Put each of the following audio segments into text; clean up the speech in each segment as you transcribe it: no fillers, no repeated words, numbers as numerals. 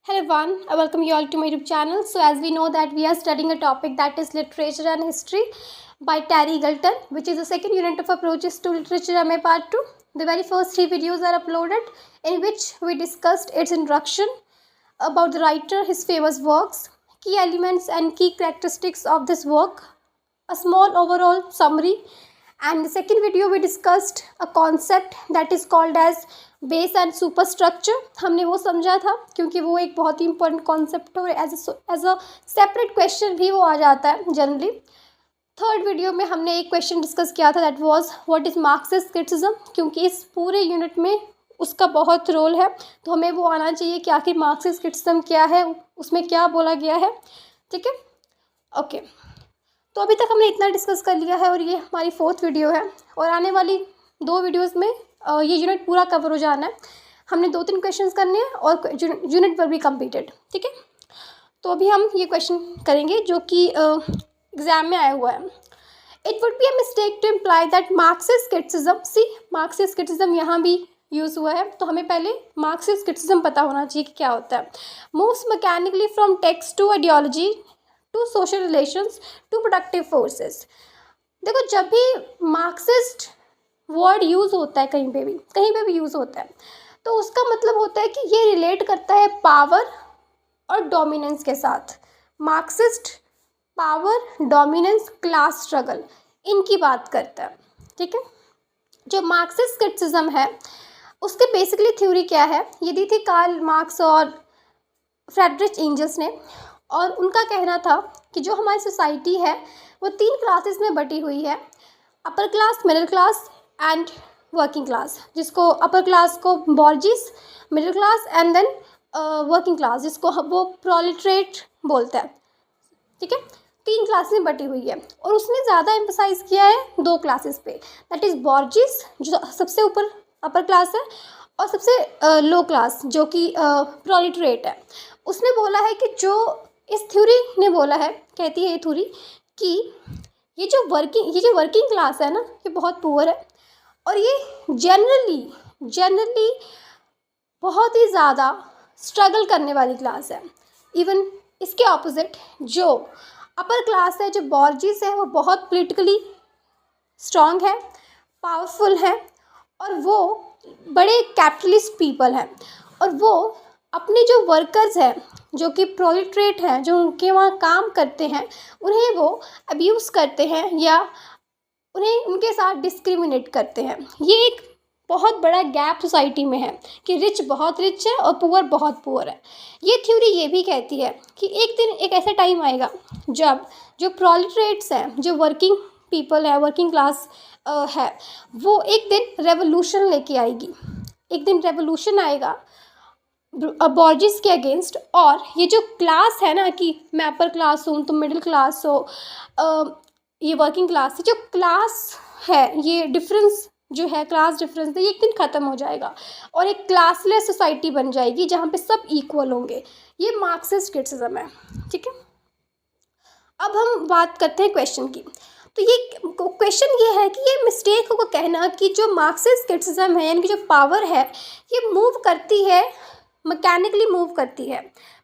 Hello everyone, I welcome you all to my YouTube channel. So as we know that we are studying a topic that is literature and history by Terry Eagleton, which is the second unit of approaches to literature MA part 2. The very first three videos are uploaded in which we discussed its introduction about the writer, his famous works, key elements and key characteristics of this work, a small overall summary, and the second video we discussed a concept that is called as base and super structure. हमने वो समझा था क्योंकि वो एक बहुत ही important concept है और एज अ सेपरेट क्वेश्चन भी वो आ जाता है जनरली. थर्ड वीडियो में हमने एक क्वेश्चन डिस्कस किया था that was what is Marxist criticism, क्योंकि इस पूरे यूनिट में उसका बहुत रोल है तो हमें वो आना चाहिए कि आखिर मार्क्सिस्ट क्रिटिसिज्म क्या है, उसमें क्या बोला गया है. ठीक है, ओके. तो अभी तक हमने इतना डिस्कस कर लिया है और ये हमारी फोर्थ वीडियो है और आने वाली दो वीडियोस में ये यूनिट पूरा कवर हो जाना है. हमने 2-3 क्वेश्चंस करने हैं और यूनिट पर भी कंप्लीटेड. ठीक है, तो अभी हम ये क्वेश्चन करेंगे जो कि एग्ज़ाम में आया हुआ है. It would be a mistake to imply that Marxist criticism, see Marxist criticism यहाँ भी यूज़ हुआ है तो हमें पहले मार्क्सिस्ट क्रिटिसिज्म पता होना चाहिए कि क्या होता है. Moves mechanically from text to ideology to social relations to productive forces. देखो, जब भी मार्क्सिस्ट वर्ड यूज़ होता है कहीं पे भी यूज़ होता है तो उसका मतलब होता है कि ये रिलेट करता है पावर और डोमिनेंस के साथ. Marxist power, dominance, class struggle, इनकी बात करता है. ठीक है, जो मार्क्सिस्ट क्रिटिसिज्म है उसके बेसिकली थ्योरी क्या है, ये दी थी कार्ल मार्क्स और फ्रेडरिक एंजल्स ने. और उनका कहना था कि जो हमारी सोसाइटी है वो 3 क्लासेस में बटी हुई है, upper class, middle class and working class. जिसको अपर क्लास को bourgeois, middle class and then working class जिसको वो प्रोलेटरेट बोलते हैं. ठीक है, 3 क्लास में बटी हुई है और उसने ज़्यादा एम्फसाइज किया है 2 क्लासेस पे, दैट इज़ बॉर्जिस जो सबसे ऊपर अपर क्लास है और सबसे लो क्लास जो कि प्रोलेटरेट है. उसने बोला है कि जो इस थ्योरी ने बोला है, कहती है ये थ्योरी कि ये जो वर्किंग क्लास है ना ये बहुत पुअर है और ये जनरली बहुत ही ज़्यादा स्ट्रगल करने वाली क्लास है. इवन इसके ऑपोजिट जो अपर क्लास है, जो बॉर्जिस है, वो बहुत पॉलिटिकली स्ट्रांग है, पावरफुल है और वो बड़े कैपिटलिस्ट पीपल हैं और वो अपने जो वर्कर्स हैं जो कि प्रोलेटरेट हैं, जो उनके वहाँ काम करते हैं, उन्हें वो अब्यूज़ करते हैं या उन्हें उनके साथ डिस्क्रिमिनेट करते हैं. ये एक बहुत बड़ा गैप सोसाइटी में है कि रिच बहुत रिच है और पुअर बहुत पुअर है. ये थ्योरी ये भी कहती है कि एक दिन एक ऐसा टाइम आएगा जब जो प्रोलेटरेट्स हैं, जो वर्किंग पीपल है, वर्किंग क्लास है, वो एक दिन रेवोल्यूशन लेके आएगी. एक दिन रेवोल्यूशन आएगा बॉर्जिस के अगेंस्ट. और ये जो क्लास है ना कि मैं अपर क्लास हूँ, तुम मिडिल क्लास हो, ये वर्किंग क्लास, जो क्लास है, ये डिफरेंस जो है, क्लास डिफरेंस है, ये एक दिन ख़त्म हो जाएगा और एक क्लासलेस सोसाइटी बन जाएगी जहाँ पे सब इक्वल होंगे. ये मार्क्सिस्ट क्रिटिसिज्म है. ठीक है, अब हम बात करते हैं क्वेश्चन की. तो ये क्वेश्चन ये है कि ये मिस्टेक होगा कहना कि जो मार्क्सिस्ट क्रिटिसिज्म है यानी कि जो पावर है ये मूव करती है, मैकेनिकली मूव करती है.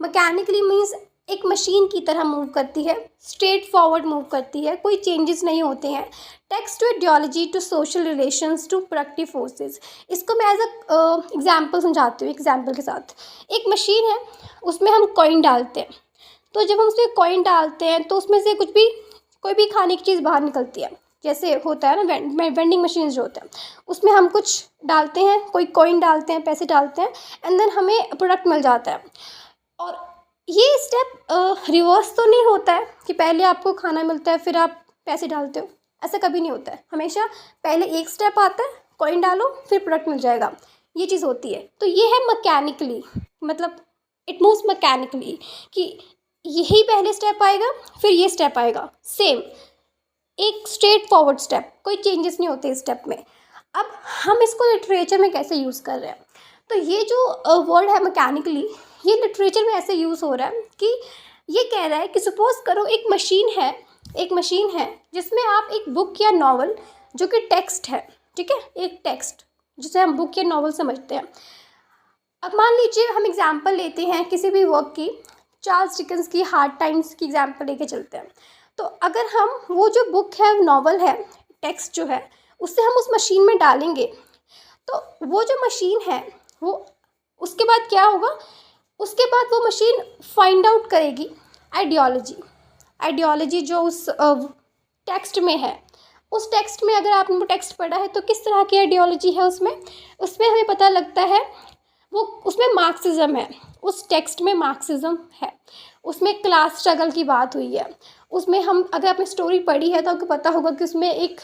मैकेनिकली मीन्स एक मशीन की तरह मूव करती है, स्ट्रेट फॉरवर्ड मूव करती है, कोई चेंजेस नहीं होते हैं. Text to ideology to social relations to productive forces. इसको मैं एज अ एग्जाम्पल समझाती हूँ. एग्जाम्पल के साथ, एक मशीन है, उसमें हम कॉइन डालते हैं. तो जब हम उसमें कॉइन डालते हैं तो उसमें से कोई भी खाने की चीज़ बाहर निकलती है. जैसे होता है ना वेंडिंग मशीन जो होता है, उसमें हम कुछ डालते हैं, कोई कॉइन डालते हैं, पैसे डालते हैं एंड देन हमें प्रोडक्ट मिल जाता है. और ये स्टेप रिवर्स तो नहीं होता है कि पहले आपको खाना मिलता है फिर आप पैसे डालते हो. ऐसा कभी नहीं होता है. हमेशा पहले एक स्टेप आता है, कॉइन डालो फिर प्रोडक्ट मिल जाएगा. ये चीज़ होती है. तो ये है मैकेनिकली, मतलब इट मूव्स मैकेनिकली कि यही पहले स्टेप आएगा फिर ये स्टेप आएगा, सेम एक स्ट्रेट फॉरवर्ड स्टेप, कोई चेंजेस नहीं होते इस स्टेप में. अब हम इसको लिटरेचर में कैसे यूज़ कर रहे हैं, तो ये जो वर्ड है मैकेनिकली, ये लिटरेचर में ऐसे यूज़ हो रहा है कि ये कह रहा है कि सपोज करो एक मशीन है जिसमें आप एक बुक या नॉवल जो कि टेक्स्ट है, ठीक है, एक टेक्स्ट जिसे हम बुक या नॉवल समझते हैं, अब मान लीजिए हम एग्जाम्पल लेते हैं किसी भी वर्क की, चार्ल्स डिकेंस की हार्ड टाइम्स की एग्जाम्पल लेके चलते हैं। तो अगर हम वो जो बुक है, नॉवल है, टेक्स्ट जो है, उससे हम उस मशीन में डालेंगे, तो वो जो मशीन है वो उसके बाद क्या होगा, उसके बाद वो मशीन फाइंड आउट करेगी आइडियोलॉजी जो उस टेक्स्ट में है। उस टेक्स्ट में अगर आपने वो टेक्स्ट पढ़ा है तो किस तरह की आइडियोलॉजी है उसमें हमें पता लगता है वो उसमें मार्क्सिज्म है, उस टेक्स्ट में मार्क्सिज्म है, उसमें क्लास स्ट्रगल की बात हुई है। उसमें हम अगर आपने स्टोरी पढ़ी है तो आपको पता होगा कि उसमें एक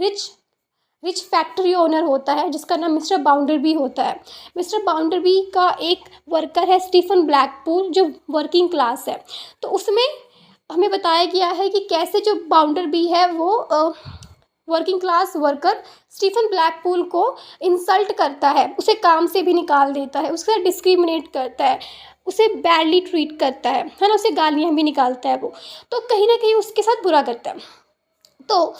रिच फैक्ट्री ओनर होता है जिसका नाम मिस्टर बाउंडरबी होता है। मिस्टर बाउंडरबी का एक वर्कर है स्टीफन ब्लैकपूल जो वर्किंग क्लास है। तो उसमें हमें बताया गया है कि कैसे जो बाउंडरबी है वो working class worker Stephen Blackpool को इंसल्ट करता है, उसे काम से भी निकाल देता है, उसके साथ डिस्क्रिमिनेट करता है, उसे बैडली ट्रीट करता है ना, उसे गालियाँ भी निकालता है वो, तो कहीं ना कहीं उसके साथ बुरा करता है। तो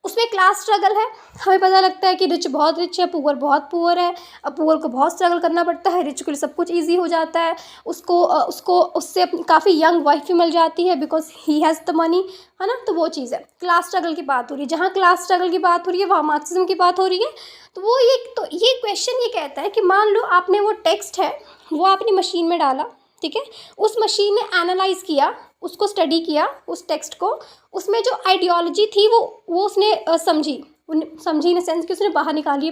उसमें क्लास स्ट्रगल है, हमें पता लगता है कि रिच बहुत रिच है, पुअर बहुत पुअर है। अब पुअर को बहुत स्ट्रगल करना पड़ता है, रिच के लिए सब कुछ ईजी हो जाता है। उसको उससे काफ़ी यंग वाइफ भी मिल जाती है because he has the money, है ना। तो वो चीज़ है, क्लास स्ट्रगल की बात हो रही है, जहाँ क्लास स्ट्रगल की बात हो रही है वहाँ मार्क्सिज्म की बात हो रही है। तो ये क्वेश्चन ये कहता है कि मान लो आपने वो टेक्स्ट है वो आपने मशीन में डाला, ठीक है, उस मशीन ने एनालाइज किया, उसको स्टडी किया उस टेक्स्ट को, उसमें जो आइडियोलॉजी थी वो उसने समझी इन सेंस कि उसने बाहर निकाली,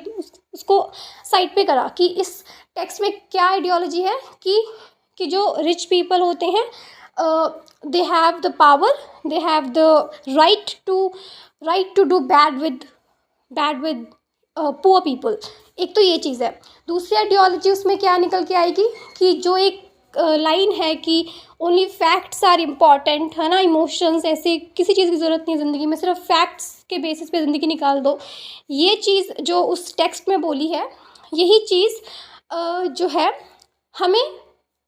उसको साइड पे करा कि इस टेक्स्ट में क्या आइडियोलॉजी है कि जो रिच पीपल होते हैं they have the power, they have the right to do bad with poor people. एक तो ये चीज़ है। दूसरी आइडियोलॉजी उसमें क्या निकल के आएगी कि जो एक लाइन है कि ओनली फैक्ट्स आर इम्पॉर्टेंट, है ना, इमोशंस ऐसे किसी चीज़ की ज़रूरत नहीं है ज़िंदगी में, सिर्फ फैक्ट्स के बेसिस पे ज़िंदगी निकाल दो। ये चीज़ जो उस टेक्स्ट में बोली है, यही चीज़ जो है हमें,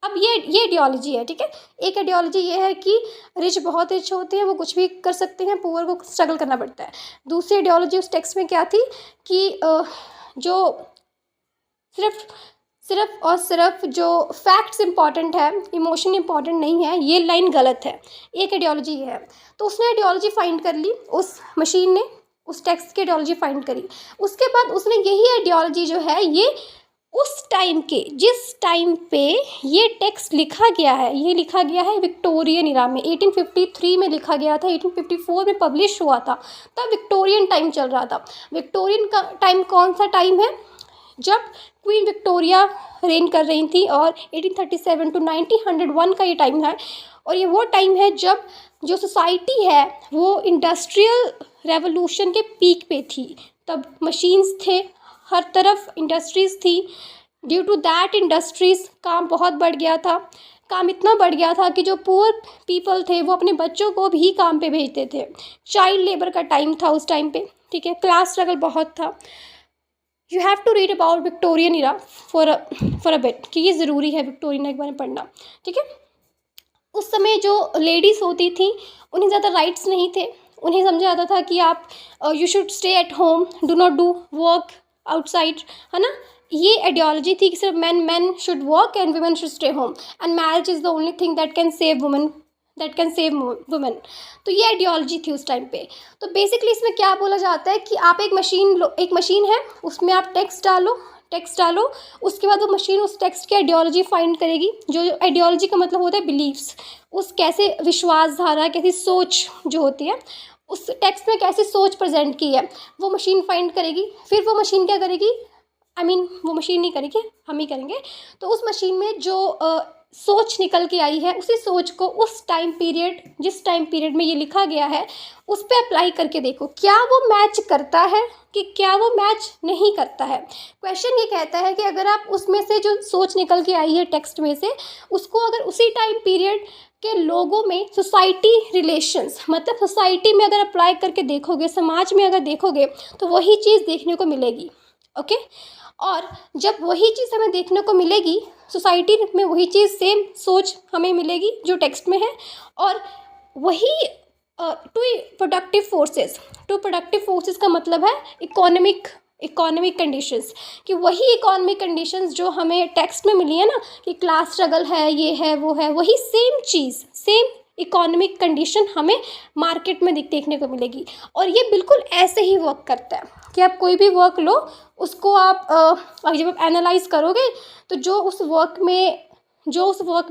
अब ये आइडियोलॉजी है, ठीक है। एक आइडियोलॉजी ये है कि रिच बहुत रिच होते हैं, वो कुछ भी कर सकते हैं, पुअर को स्ट्रगल करना पड़ता है। दूसरी आइडियोलॉजी उस टेक्स्ट में क्या थी कि जो सिर्फ और सिर्फ जो फैक्ट्स इंपॉर्टेंट है, इमोशन इंपॉर्टेंट नहीं है, ये लाइन गलत है। एक आइडियोलॉजी ये है। तो उसने आइडियोलॉजी फाइंड कर ली, उस मशीन ने उस टेक्स्ट की आइडियोलॉजी फाइंड करी। उसके बाद उसने यही आइडियोलॉजी जो है ये उस टाइम के, जिस टाइम पे ये टेक्स्ट लिखा गया है, ये लिखा गया है विक्टोरियन इरा में, 1853 में लिखा गया था, 1854 में पब्लिश हुआ था, तब विक्टोरियन टाइम चल रहा था। विक्टोरियन का टाइम कौन सा टाइम है, जब क्वीन विक्टोरिया रेन कर रही थी, और 1837 टू 1901 का ये टाइम है। और ये वो टाइम है जब जो सोसाइटी है वो इंडस्ट्रियल रेवोल्यूशन के पीक पे थी। तब मशीन्स थे, हर तरफ इंडस्ट्रीज़ थी। ड्यू टू दैट इंडस्ट्रीज़ काम बहुत बढ़ गया था। काम इतना बढ़ गया था कि जो पुअर पीपल थे वो अपने बच्चों को भी काम पे भेजते थे। चाइल्ड लेबर का टाइम था उस टाइम पे, ठीक है। क्लास स्ट्रगल बहुत था। You have to read about Victorian era for a bit, कि ये ज़रूरी है विक्टोरियन के बारे में पढ़ना, ठीक है। उस समय जो लेडीज़ होती थी उन्हें ज़्यादा राइट्स नहीं थे। उन्हें समझा जाता था कि आप you should stay at home, do not do work outside, है ना। ये आइडियोलॉजी थी कि सिर्फ man should work and women should stay home, and marriage is the only thing that can save women. तो ये आइडियोलॉजी थी उस टाइम पे। तो बेसिकली इसमें क्या बोला जाता है कि आप एक मशीन है, उसमें आप टेक्स्ट डालो, उसके बाद वो मशीन उस टेक्स्ट की आइडियोलॉजी फाइंड करेगी। जो आइडियोलॉजी का मतलब होता है बिलीव्स, उस कैसे विश्वासधारा, कैसी सोच जो होती है, उस टेक्स्ट में कैसी सोच प्रेजेंट की है, वो मशीन फाइंड करेगी। फिर वो मशीन क्या करेगी, वो मशीन नहीं करेगी, हम ही करेंगे। तो उस मशीन में जो सोच निकल के आई है, उसी सोच को उस टाइम पीरियड, जिस टाइम पीरियड में ये लिखा गया है, उस पर अप्लाई करके देखो क्या वो मैच करता है कि क्या वो मैच नहीं करता है। क्वेश्चन ये कहता है कि अगर आप उसमें से जो सोच निकल के आई है टेक्स्ट में से, उसको अगर उसी टाइम पीरियड के लोगों में सोसाइटी रिलेशंस, मतलब सोसाइटी में अगर अप्लाई करके देखोगे, समाज में अगर देखोगे, तो वही चीज़ देखने को मिलेगी, ओके। और जब वही चीज़ हमें देखने को मिलेगी सोसाइटी में, वही चीज़ सेम सोच हमें मिलेगी जो टेक्स्ट में है, और वही टू प्रोडक्टिव फोर्सेस का मतलब है इकोनॉमिक इकोनॉमिक कंडीशंस, कि वही इकोनॉमिक कंडीशंस जो हमें टेक्स्ट में मिली है ना, कि क्लास स्ट्रगल है, ये है, वो है, वही सेम चीज़, सेम इकोनॉमिक कंडीशन हमें मार्केट में देखने को मिलेगी। और ये बिल्कुल ऐसे ही वर्क करता है कि आप कोई भी वर्क लो, उसको आप जब आप एनालाइज करोगे तो जो उस वर्क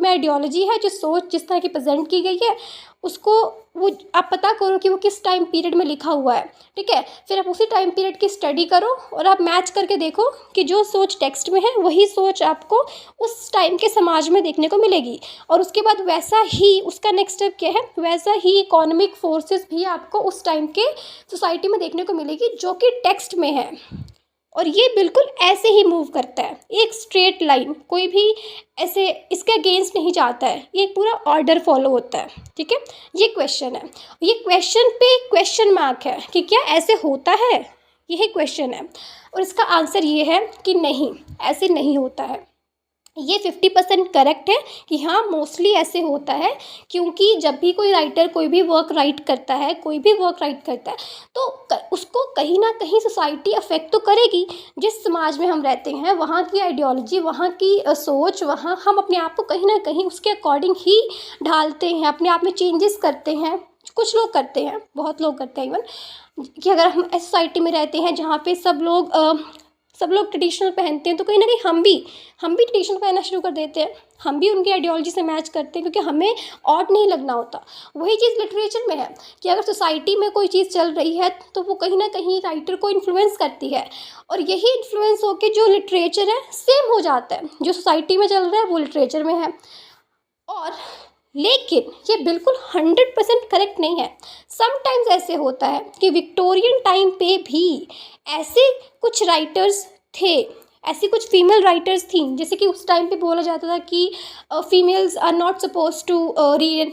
में आइडियोलॉजी है, जो सोच जिस तरह की प्रेजेंट की गई है, उसको वो आप पता करो कि वो किस टाइम पीरियड में लिखा हुआ है, ठीक है। फिर आप उसी टाइम पीरियड की स्टडी करो और आप मैच करके देखो कि जो सोच टेक्स्ट में है वही सोच आपको उस टाइम के समाज में देखने को मिलेगी। और उसके बाद वैसा ही उसका नेक्स्ट स्टेप क्या है, वैसा ही इकोनॉमिक फोर्सेस भी आपको उस टाइम के सोसाइटी में देखने को मिलेगी जो कि टेक्स्ट में है। और ये बिल्कुल ऐसे ही मूव करता है, एक स्ट्रेट लाइन, कोई भी ऐसे इसके अगेंस्ट नहीं जाता है, ये पूरा ऑर्डर फॉलो होता है, ठीक है। ये क्वेश्चन है, ये क्वेश्चन पे क्वेश्चन मार्क है कि क्या ऐसे होता है, यही क्वेश्चन है। और इसका आंसर ये है कि नहीं, ऐसे नहीं होता है। ये 50% करेक्ट है कि हाँ मोस्टली ऐसे होता है, क्योंकि जब भी कोई राइटर कोई भी वर्क राइट करता है तो उसको कहीं ना कहीं सोसाइटी अफेक्ट तो करेगी। जिस समाज में हम रहते हैं वहाँ की आइडियोलॉजी, वहाँ की सोच, वहाँ हम अपने आप को कहीं ना कहीं उसके अकॉर्डिंग ही ढालते हैं, अपने आप में चेंजेस करते हैं। कुछ लोग करते हैं, बहुत लोग करते हैं इवन, कि अगर हम ऐसी सोसाइटी में रहते हैं जहाँ पे सब लोग ट्रेडिशनल पहनते हैं तो कहीं ना कहीं हम भी ट्रेडिशनल पहनना शुरू कर देते हैं, हम भी उनकी आइडियोलॉजी से मैच करते हैं, क्योंकि हमें ऑड नहीं लगना होता। वही चीज़ लिटरेचर में है कि अगर सोसाइटी में कोई चीज़ चल रही है तो वो कहीं ना कहीं राइटर को इन्फ्लुएंस करती है, और यही इन्फ्लुएंस होकर जो लिटरेचर है सेम हो जाता है, जो सोसाइटी में चल रहा है वो लिटरेचर में है। और लेकिन ये बिल्कुल 100% करेक्ट नहीं है। समटाइम्स ऐसे होता है कि विक्टोरियन टाइम पे भी ऐसे कुछ राइटर्स थे, ऐसी कुछ फीमेल राइटर्स थी, जैसे कि उस टाइम पे बोला जाता था कि females are not suppose to read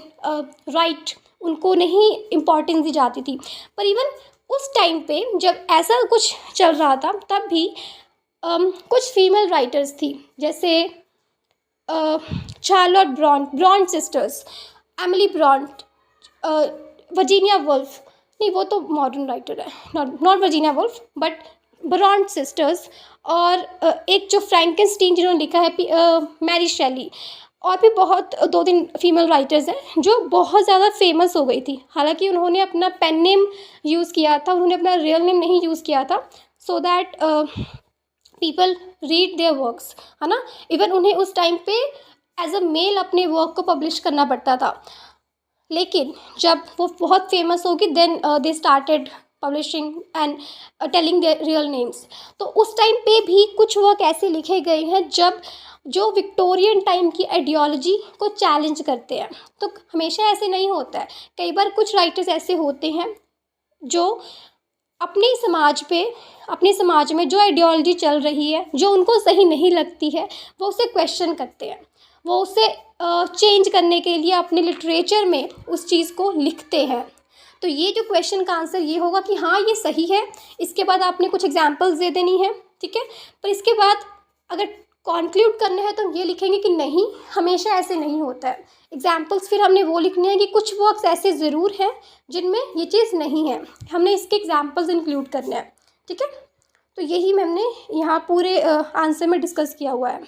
write, उनको नहीं इम्पॉर्टेंस दी जाती थी। पर इवन उस टाइम पे जब ऐसा कुछ चल रहा था तब भी कुछ फीमेल राइटर्स थी, जैसे Charlotte Bronte sisters, Emily Bronte, Virginia Woolf, नहीं वो तो मॉडर्न राइटर है, not Virginia Woolf but Bronte sisters, और एक जो फ्रैंकेनस्टीन जिन्होंने लिखा है मैरी शेली, और भी बहुत 2-3 फीमेल राइटर्स हैं जो बहुत ज़्यादा फेमस हो गई थी। हालांकि उन्होंने अपना पेन नेम यूज़ किया था, उन्होंने अपना रियल नेम नहीं यूज़ किया था, so that people read their works, है ना। इवन उन्हें उस टाइम पे एज अ मेल अपने वर्क को पब्लिश करना पड़ता था, लेकिन जब वो बहुत फेमस होगी then they started publishing and telling their real names. तो उस टाइम पे भी कुछ वर्क ऐसे लिखे गए हैं जब जो विक्टोरियन टाइम की आइडियोलॉजी को चैलेंज करते हैं। तो हमेशा ऐसे नहीं होता है, कई बार कुछ राइटर्स ऐसे होते हैं जो अपने समाज में जो आइडियोलॉजी चल रही है, जो उनको सही नहीं लगती है, वो उसे क्वेश्चन करते हैं, वो उसे चेंज करने के लिए अपने लिटरेचर में उस चीज़ को लिखते हैं। तो ये जो क्वेश्चन का आंसर ये होगा कि हाँ ये सही है। इसके बाद आपने कुछ एग्जांपल्स दे देनी है, ठीक है। पर इसके बाद अगर कॉन्क्लूड करना है तो ये लिखेंगे कि नहीं, हमेशा ऐसे नहीं होता है। एग्जाम्पल्स फिर हमने वो लिखने हैं कि कुछ वर्क्स ऐसे ज़रूर हैं जिनमें ये चीज़ नहीं है, हमने इसके एग्जाम्पल्स इंक्लूड करने हैं, ठीक है। तो यही हमने यहाँ पूरे आंसर में डिस्कस किया हुआ है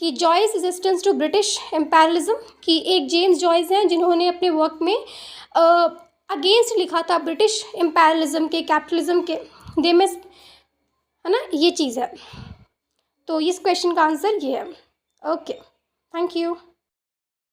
कि Joyce resistance to British imperialism, कि एक जेम्स जॉयस हैं जिन्होंने अपने वर्क में अगेंस्ट लिखा था ब्रिटिश एम्पेरियलिज्म के, कैपिटलिज्म के, दे में, है ना, ये चीज़ है। तो इस क्वेश्चन का आंसर ये है। Okay, thank you.